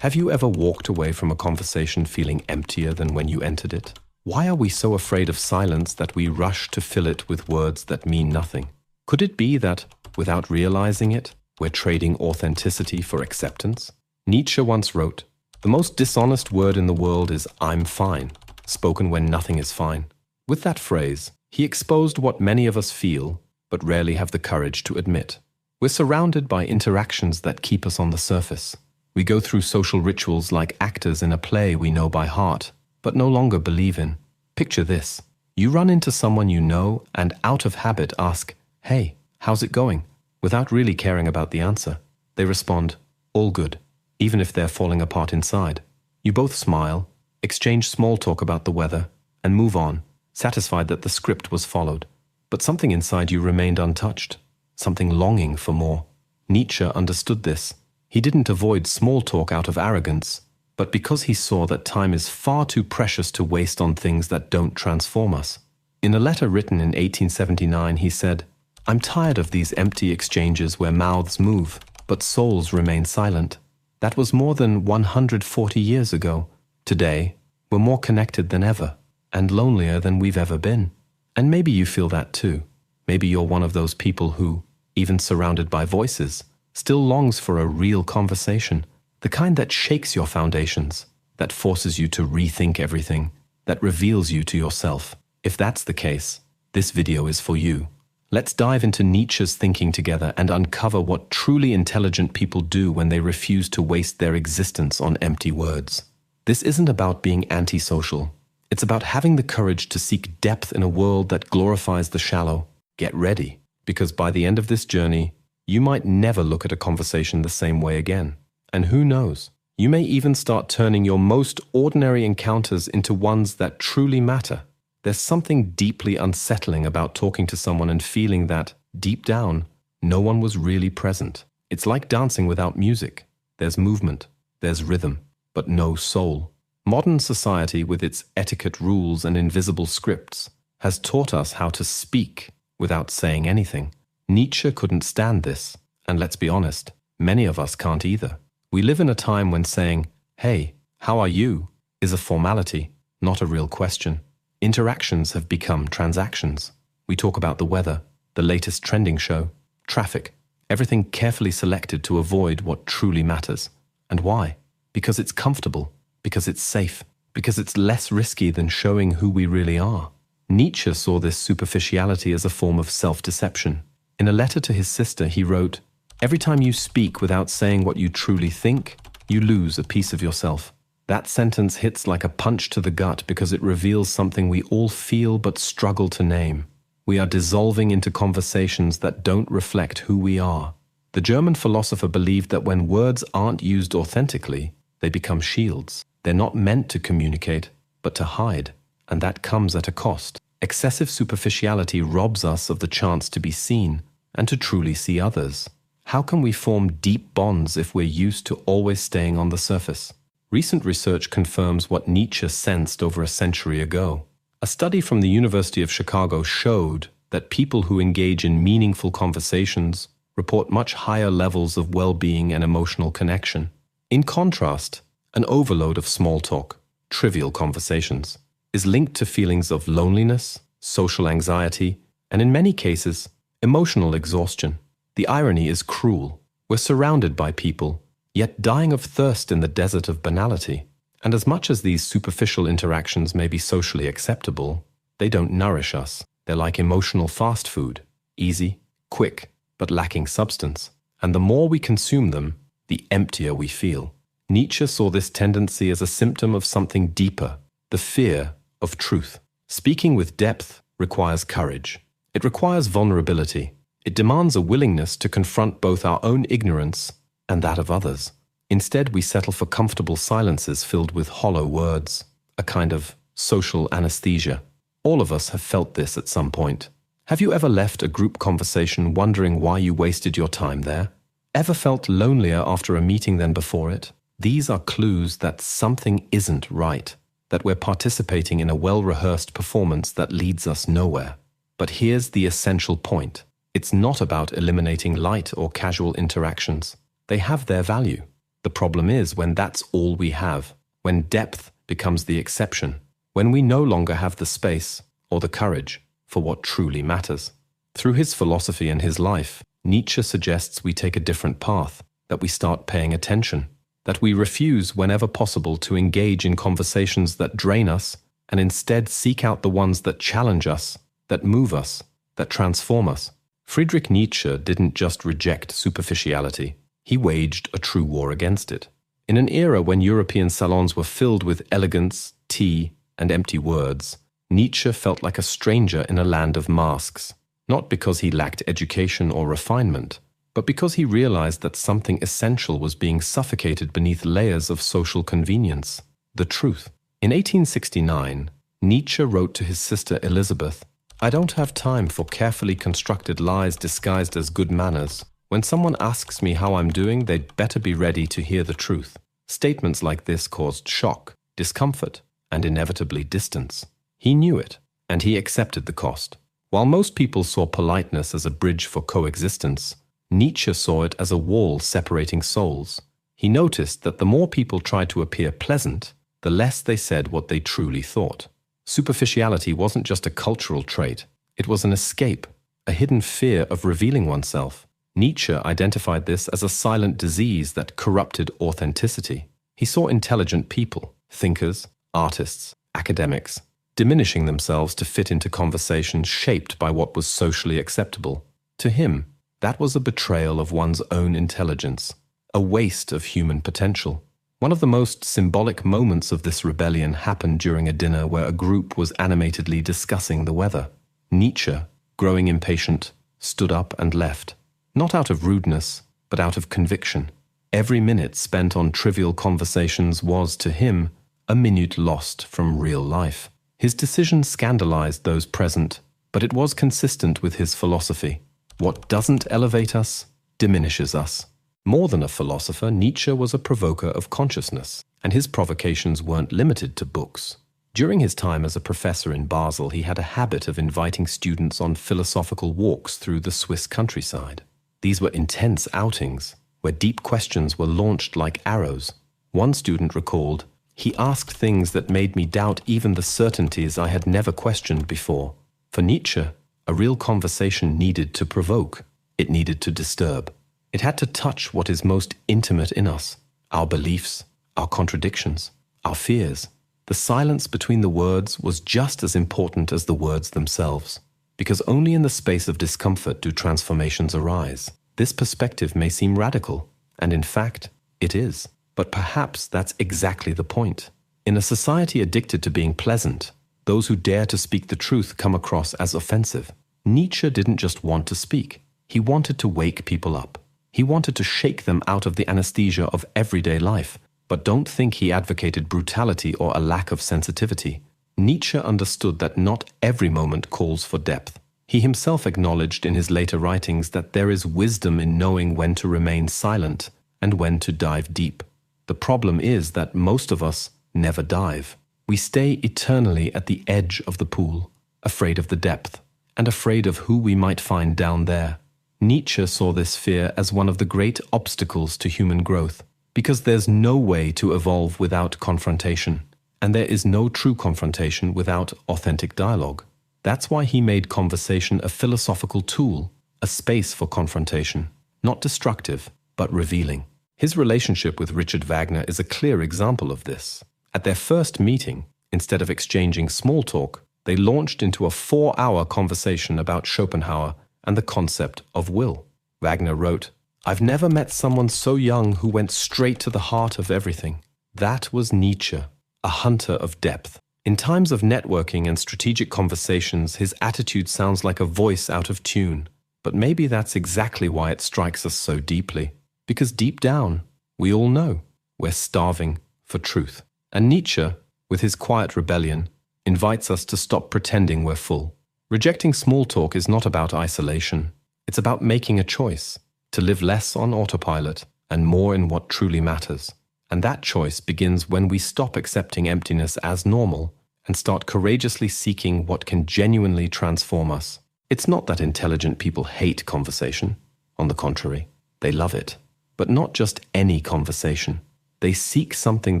Have you ever walked away from a conversation feeling emptier than when you entered it? Why are we so afraid of silence that we rush to fill it with words that mean nothing? Could it be that, without realizing it, we're trading authenticity for acceptance? Nietzsche once wrote, "The most dishonest word in the world is 'I'm fine,' spoken when nothing is fine." With that phrase, he exposed what many of us feel, but rarely have the courage to admit. We're surrounded by interactions that keep us on the surface. We go through social rituals like actors in a play we know by heart, but no longer believe in. Picture this. You run into someone you know and out of habit ask, "Hey, how's it going?" Without really caring about the answer. They respond, "All good," even if they're falling apart inside. You both smile, exchange small talk about the weather, and move on, satisfied that the script was followed. But something inside you remained untouched, something longing for more. Nietzsche understood this. He didn't avoid small talk out of arrogance, but because he saw that time is far too precious to waste on things that don't transform us. In a letter written in 1879, he said, "I'm tired of these empty exchanges where mouths move, but souls remain silent." That was more than 140 years ago. Today, we're more connected than ever, and lonelier than we've ever been. And maybe you feel that too. Maybe you're one of those people who, even surrounded by voices, still longs for a real conversation, the kind that shakes your foundations, that forces you to rethink everything, that reveals you to yourself. If that's the case, this video is for you. Let's dive into Nietzsche's thinking together and uncover what truly intelligent people do when they refuse to waste their existence on empty words. This isn't about being antisocial. It's about having the courage to seek depth in a world that glorifies the shallow. Get ready, because by the end of this journey, you might never look at a conversation the same way again. And who knows, you may even start turning your most ordinary encounters into ones that truly matter. There's something deeply unsettling about talking to someone and feeling that, deep down, no one was really present. It's like dancing without music. There's movement, there's rhythm, but no soul. Modern society, with its etiquette rules and invisible scripts, has taught us how to speak without saying anything. Nietzsche couldn't stand this, and let's be honest, many of us can't either. We live in a time when saying, "Hey, how are you?" is a formality, not a real question. Interactions have become transactions. We talk about the weather, the latest trending show, traffic, everything carefully selected to avoid what truly matters. And why? Because it's comfortable, because it's safe, because it's less risky than showing who we really are. Nietzsche saw this superficiality as a form of self-deception. In a letter to his sister, he wrote, "Every time you speak without saying what you truly think, you lose a piece of yourself." That sentence hits like a punch to the gut because it reveals something we all feel but struggle to name. We are dissolving into conversations that don't reflect who we are. The German philosopher believed that when words aren't used authentically, they become shields. They're not meant to communicate, but to hide, and that comes at a cost. Excessive superficiality robs us of the chance to be seen and to truly see others. How can we form deep bonds if we're used to always staying on the surface? Recent research confirms what Nietzsche sensed over a century ago. A study from the University of Chicago showed that people who engage in meaningful conversations report much higher levels of well-being and emotional connection. In contrast, an overload of small talk, trivial conversations, is linked to feelings of loneliness, social anxiety, and in many cases, emotional exhaustion. The irony is cruel. We're surrounded by people, yet dying of thirst in the desert of banality. And as much as these superficial interactions may be socially acceptable, they don't nourish us. They're like emotional fast food, easy, quick, but lacking substance. And the more we consume them, the emptier we feel. Nietzsche saw this tendency as a symptom of something deeper, the fear of truth. Speaking with depth requires courage. It requires vulnerability. It demands a willingness to confront both our own ignorance and that of others. Instead, we settle for comfortable silences filled with hollow words, a kind of social anesthesia. All of us have felt this at some point. Have you ever left a group conversation wondering why you wasted your time there? Ever felt lonelier after a meeting than before it? These are clues that something isn't right, that we're participating in a well-rehearsed performance that leads us nowhere. But here's the essential point. It's not about eliminating light or casual interactions. They have their value. The problem is when that's all we have, when depth becomes the exception, when we no longer have the space or the courage for what truly matters. Through his philosophy and his life, Nietzsche suggests we take a different path, that we start paying attention, that we refuse whenever possible to engage in conversations that drain us and instead seek out the ones that challenge us, that move us, that transform us. Friedrich Nietzsche didn't just reject superficiality, he waged a true war against it. In an era when European salons were filled with elegance, tea, and empty words, Nietzsche felt like a stranger in a land of masks, not because he lacked education or refinement, but because he realized that something essential was being suffocated beneath layers of social convenience: the truth. In 1869, Nietzsche wrote to his sister Elizabeth, "I don't have time for carefully constructed lies disguised as good manners. When someone asks me how I'm doing, they'd better be ready to hear the truth." Statements like this caused shock, discomfort, and inevitably distance. He knew it, and he accepted the cost. While most people saw politeness as a bridge for coexistence, Nietzsche saw it as a wall separating souls. He noticed that the more people tried to appear pleasant, the less they said what they truly thought. Superficiality wasn't just a cultural trait, it was an escape, a hidden fear of revealing oneself. Nietzsche identified this as a silent disease that corrupted authenticity. He saw intelligent people, thinkers, artists, academics, diminishing themselves to fit into conversations shaped by what was socially acceptable. To him, that was a betrayal of one's own intelligence, a waste of human potential. One of the most symbolic moments of this rebellion happened during a dinner where a group was animatedly discussing the weather. Nietzsche, growing impatient, stood up and left, not out of rudeness, but out of conviction. Every minute spent on trivial conversations was, to him, a minute lost from real life. His decision scandalized those present, but it was consistent with his philosophy. What doesn't elevate us, diminishes us. More than a philosopher, Nietzsche was a provoker of consciousness, and his provocations weren't limited to books. During his time as a professor in Basel, he had a habit of inviting students on philosophical walks through the Swiss countryside. These were intense outings, where deep questions were launched like arrows. One student recalled, "He asked things that made me doubt even the certainties I had never questioned before." For Nietzsche, a real conversation needed to provoke. It needed to disturb. It had to touch what is most intimate in us, our beliefs, our contradictions, our fears. The silence between the words was just as important as the words themselves, because only in the space of discomfort do transformations arise. This perspective may seem radical, and in fact, it is. But perhaps that's exactly the point. In a society addicted to being pleasant, those who dare to speak the truth come across as offensive. Nietzsche didn't just want to speak. He wanted to wake people up. He wanted to shake them out of the anesthesia of everyday life. But don't think he advocated brutality or a lack of sensitivity. Nietzsche understood that not every moment calls for depth. He himself acknowledged in his later writings that there is wisdom in knowing when to remain silent and when to dive deep. The problem is that most of us never dive. We stay eternally at the edge of the pool, afraid of the depth, and afraid of who we might find down there. Nietzsche saw this fear as one of the great obstacles to human growth, because there's no way to evolve without confrontation, and there is no true confrontation without authentic dialogue. That's why he made conversation a philosophical tool, a space for confrontation, not destructive, but revealing. His relationship with Richard Wagner is a clear example of this. At their first meeting, instead of exchanging small talk, they launched into a 4-hour conversation about Schopenhauer and the concept of will. Wagner wrote, "I've never met someone so young who went straight to the heart of everything." That was Nietzsche, a hunter of depth. In times of networking and strategic conversations, his attitude sounds like a voice out of tune. But maybe that's exactly why it strikes us so deeply. Because deep down, we all know we're starving for truth. And Nietzsche, with his quiet rebellion, invites us to stop pretending we're full. Rejecting small talk is not about isolation. It's about making a choice to live less on autopilot and more in what truly matters. And that choice begins when we stop accepting emptiness as normal and start courageously seeking what can genuinely transform us. It's not that intelligent people hate conversation. On the contrary, they love it. But not just any conversation. They seek something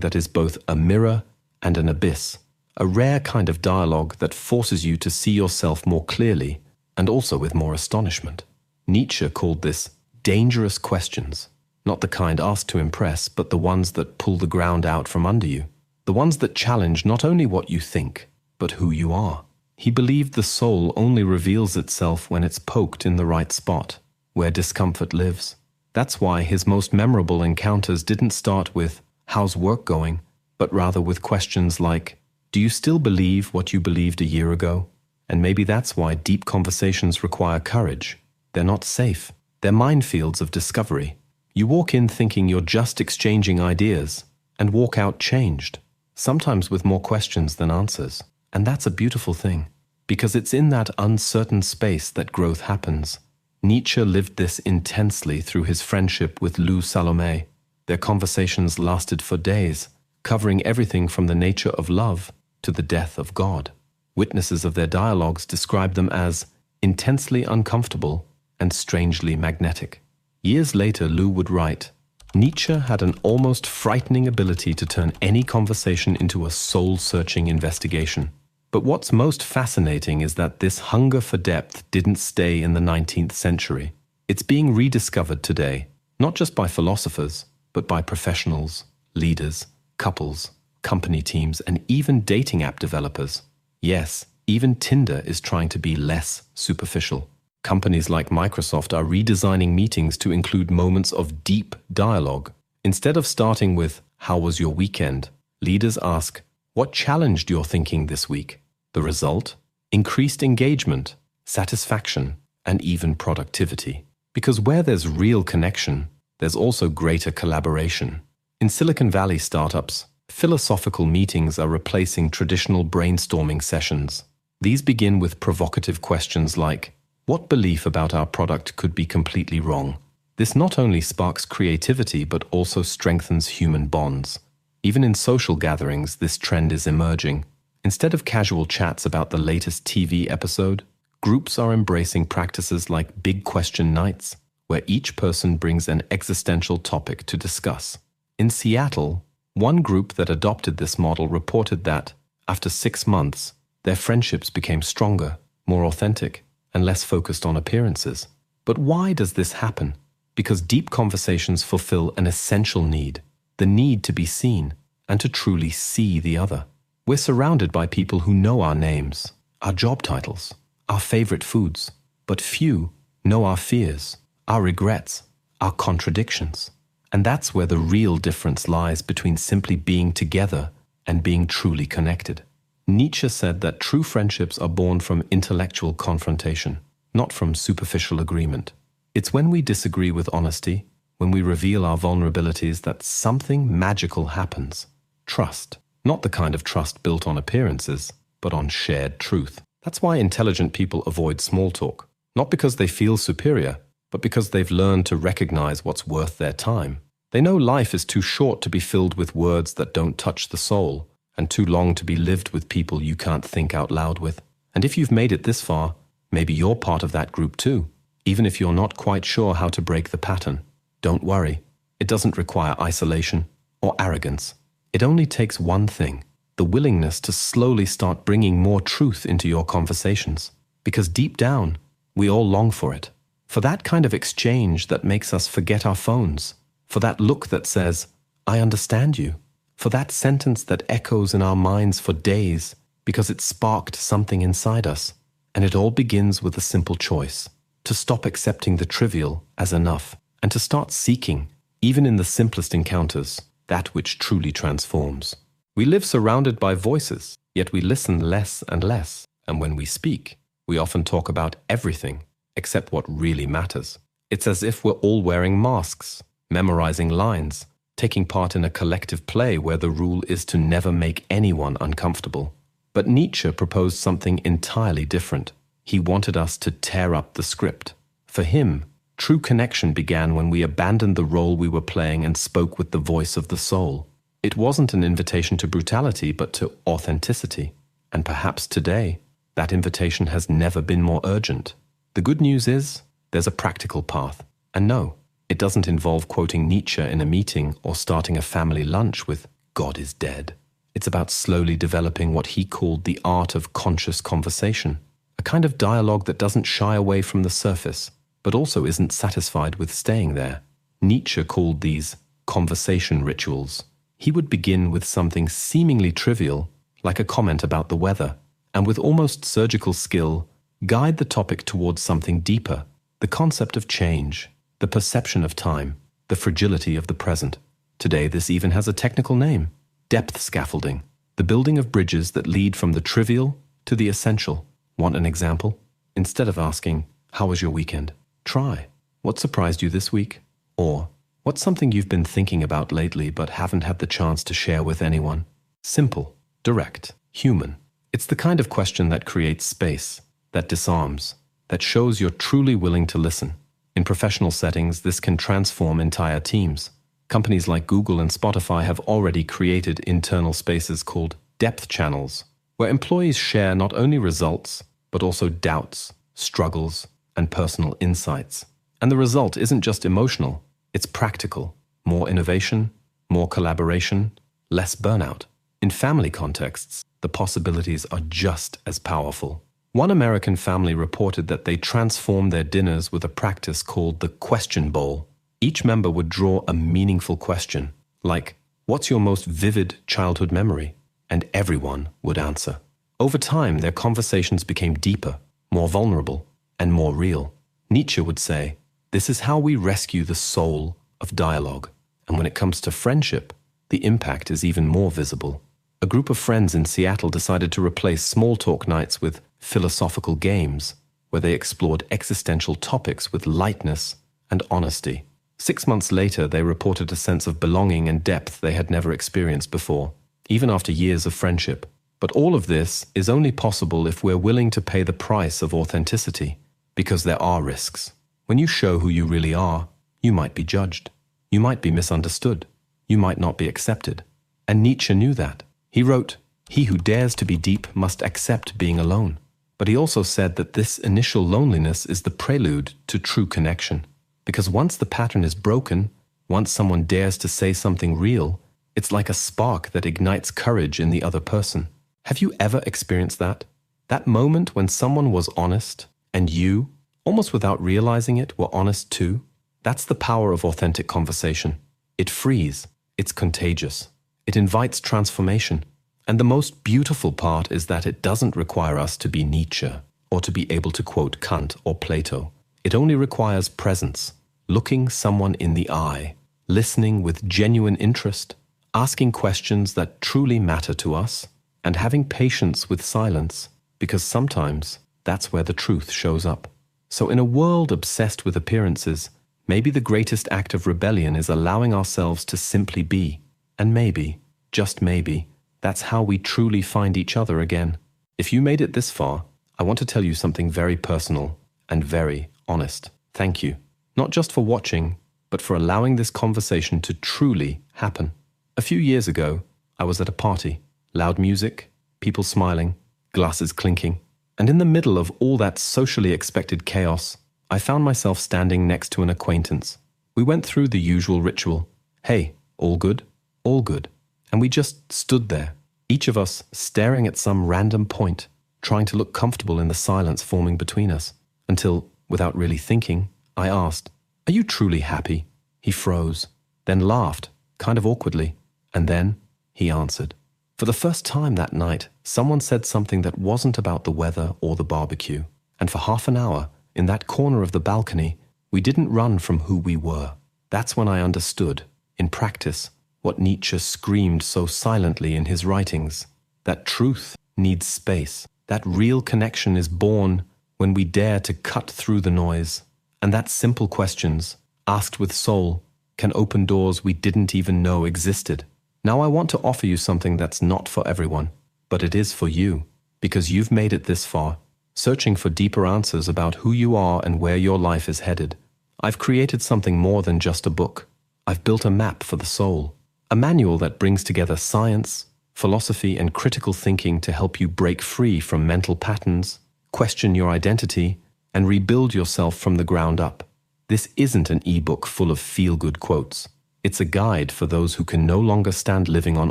that is both a mirror and an abyss, a rare kind of dialogue that forces you to see yourself more clearly and also with more astonishment. Nietzsche called this dangerous questions, not the kind asked to impress, but the ones that pull the ground out from under you, the ones that challenge not only what you think, but who you are. He believed the soul only reveals itself when it's poked in the right spot, where discomfort lives. That's why his most memorable encounters didn't start with, "How's work going?" but rather with questions like, "Do you still believe what you believed a year ago?" And maybe that's why deep conversations require courage. They're not safe. They're minefields of discovery. You walk in thinking you're just exchanging ideas and walk out changed, sometimes with more questions than answers. And that's a beautiful thing, because it's in that uncertain space that growth happens. Nietzsche lived this intensely through his friendship with Lou Salome. Their conversations lasted for days, covering everything from the nature of love to the death of God. Witnesses of their dialogues describe them as intensely uncomfortable and strangely magnetic. Years later, Lou would write, "Nietzsche had an almost frightening ability to turn any conversation into a soul-searching investigation. But what's most fascinating is that this hunger for depth didn't stay in the 19th century. It's being rediscovered today, not just by philosophers, but by professionals, leaders, couples, company teams, and even dating app developers. Yes, even Tinder is trying to be less superficial. Companies like Microsoft are redesigning meetings to include moments of deep dialogue. Instead of starting with, "How was your weekend?" leaders ask, "What challenged your thinking this week?" The result? Increased engagement, satisfaction, and even productivity. Because where there's real connection, there's also greater collaboration. In Silicon Valley startups, philosophical meetings are replacing traditional brainstorming sessions. These begin with provocative questions like, "What belief about our product could be completely wrong?" This not only sparks creativity but also strengthens human bonds. Even in social gatherings, this trend is emerging. Instead of casual chats about the latest TV episode, groups are embracing practices like big question nights, where each person brings an existential topic to discuss. In Seattle, one group that adopted this model reported that, after 6 months, their friendships became stronger, more authentic, and less focused on appearances. But why does this happen? Because deep conversations fulfill an essential need, the need to be seen and to truly see the other. We're surrounded by people who know our names, our job titles, our favorite foods, but few know our fears, our regrets, our contradictions. And that's where the real difference lies between simply being together and being truly connected. Nietzsche said that true friendships are born from intellectual confrontation, not from superficial agreement. It's when we disagree with honesty, when we reveal our vulnerabilities, that something magical happens. Trust. Not the kind of trust built on appearances, but on shared truth. That's why intelligent people avoid small talk. Not because they feel superior, but because they've learned to recognize what's worth their time. They know life is too short to be filled with words that don't touch the soul, and too long to be lived with people you can't think out loud with. And if you've made it this far, maybe you're part of that group too, even if you're not quite sure how to break the pattern. Don't worry, it doesn't require isolation or arrogance. It only takes one thing, the willingness to slowly start bringing more truth into your conversations. Because deep down, we all long for it. For that kind of exchange that makes us forget our phones. For that look that says, "I understand you." For that sentence that echoes in our minds for days because it sparked something inside us. And it all begins with a simple choice, to stop accepting the trivial as enough and to start seeking, even in the simplest encounters, that which truly transforms. We live surrounded by voices, yet we listen less and less. And when we speak, we often talk about everything except what really matters. It's as if we're all wearing masks, memorizing lines, taking part in a collective play where the rule is to never make anyone uncomfortable. But Nietzsche proposed something entirely different. He wanted us to tear up the script. For him, true connection began when we abandoned the role we were playing and spoke with the voice of the soul. It wasn't an invitation to brutality, but to authenticity. And perhaps today, that invitation has never been more urgent. The good news is, there's a practical path. And no, It doesn't involve quoting Nietzsche in a meeting or starting a family lunch with "God is dead." It's about slowly developing what he called the art of conscious conversation, a kind of dialogue that doesn't shy away from the surface, but also isn't satisfied with staying there. Nietzsche called these conversation rituals. He would begin with something seemingly trivial, like a comment about the weather, and with almost surgical skill, guide the topic towards something deeper, the concept of change, the perception of time, the fragility of the present. Today, this even has a technical name: depth scaffolding, the building of bridges that lead from the trivial to the essential. Want an example? Instead of asking, "How was your weekend?" try, "What surprised you this week?" Or, "What's something you've been thinking about lately but haven't had the chance to share with anyone?" Simple, direct, human. It's the kind of question that creates space, that disarms, that shows you're truly willing to listen. In professional settings, this can transform entire teams. Companies like Google and Spotify have already created internal spaces called depth channels, where employees share not only results, but also doubts, struggles, and personal insights. And the result isn't just emotional, it's practical. More innovation, more collaboration, less burnout. In family contexts, the possibilities are just as powerful. One American family reported that they transformed their dinners with a practice called the question bowl. Each member would draw a meaningful question, like, "What's your most vivid childhood memory?" And everyone would answer. Over time, their conversations became deeper, more vulnerable, and more real. Nietzsche would say, "This is how we rescue the soul of dialogue." And when it comes to friendship, the impact is even more visible. A group of friends in Seattle decided to replace small talk nights with philosophical games, where they explored existential topics with lightness and honesty. 6 months later, they reported a sense of belonging and depth they had never experienced before, even after years of friendship. But all of this is only possible if we're willing to pay the price of authenticity, because there are risks. When you show who you really are, you might be judged. You might be misunderstood. You might not be accepted. And Nietzsche knew that. He wrote, "He who dares to be deep must accept being alone." But he also said that this initial loneliness is the prelude to true connection. Because once the pattern is broken, once someone dares to say something real, it's like a spark that ignites courage in the other person. Have you ever experienced that? That moment when someone was honest, and you, almost without realizing it, were honest too? That's the power of authentic conversation. It frees. It's contagious. It invites transformation. And the most beautiful part is that it doesn't require us to be Nietzsche or to be able to quote Kant or Plato. It only requires presence, looking someone in the eye, listening with genuine interest, asking questions that truly matter to us, and having patience with silence, because sometimes that's where the truth shows up. So in a world obsessed with appearances, maybe the greatest act of rebellion is allowing ourselves to simply be. And maybe, just maybe, that's how we truly find each other again. If you made it this far, I want to tell you something very personal and very honest. Thank you. Not just for watching, but for allowing this conversation to truly happen. A few years ago, I was at a party. Loud music, people smiling, glasses clinking. And in the middle of all that socially expected chaos, I found myself standing next to an acquaintance. We went through the usual ritual. "Hey, all good?" "All good." And we just stood there, each of us staring at some random point, trying to look comfortable in the silence forming between us, until, without really thinking, I asked, "Are you truly happy?" He froze, then laughed, kind of awkwardly, and then he answered. For the first time that night, someone said something that wasn't about the weather or the barbecue, and for half an hour, in that corner of the balcony, we didn't run from who we were. That's when I understood, in practice, what Nietzsche screamed so silently in his writings, that truth needs space, that real connection is born when we dare to cut through the noise, and that simple questions, asked with soul, can open doors we didn't even know existed. Now I want to offer you something that's not for everyone, but it is for you, because you've made it this far, searching for deeper answers about who you are and where your life is headed. I've created something more than just a book. I've built a map for the soul. A manual that brings together science, philosophy, and critical thinking to help you break free from mental patterns, question your identity, and rebuild yourself from the ground up. This isn't an ebook full of feel-good quotes. It's a guide for those who can no longer stand living on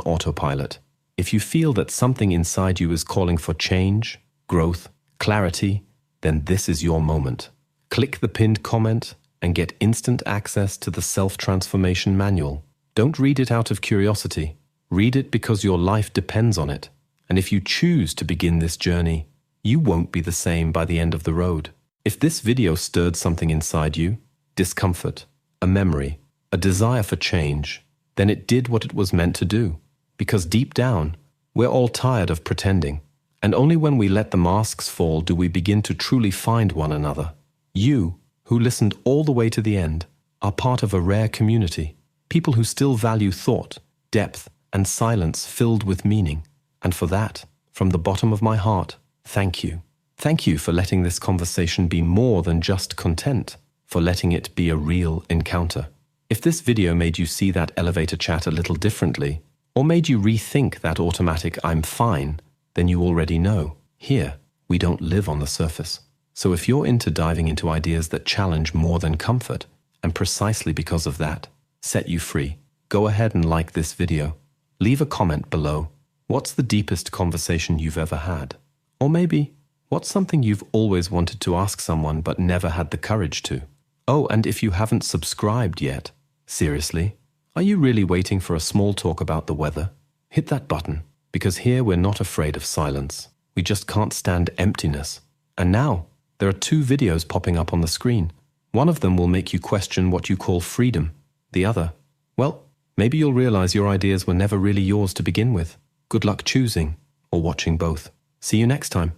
autopilot. If you feel that something inside you is calling for change, growth, clarity, then this is your moment. Click the pinned comment and get instant access to the Self-Transformation Manual. Don't read it out of curiosity. Read it because your life depends on it. And if you choose to begin this journey, you won't be the same by the end of the road. If this video stirred something inside you, discomfort, a memory, a desire for change, then it did what it was meant to do. Because deep down, we're all tired of pretending. And only when we let the masks fall do we begin to truly find one another. You, who listened all the way to the end, are part of a rare community. People who still value thought, depth, and silence filled with meaning. And for that, from the bottom of my heart, thank you. Thank you for letting this conversation be more than just content, for letting it be a real encounter. If this video made you see that elevator chat a little differently, or made you rethink that automatic "I'm fine," then you already know. Here, we don't live on the surface. So if you're into diving into ideas that challenge more than comfort, and precisely because of that, set you free, go ahead and like this video. Leave a comment below. What's the deepest conversation you've ever had? Or maybe, what's something you've always wanted to ask someone but never had the courage to? Oh, and if you haven't subscribed yet, seriously, are you really waiting for a small talk about the weather? Hit that button, because here we're not afraid of silence. We just can't stand emptiness. And now, there are 2 videos popping up on the screen. One of them will make you question what you call freedom. The other, well, maybe you'll realize your ideas were never really yours to begin with. Good luck choosing or watching both. See you next time.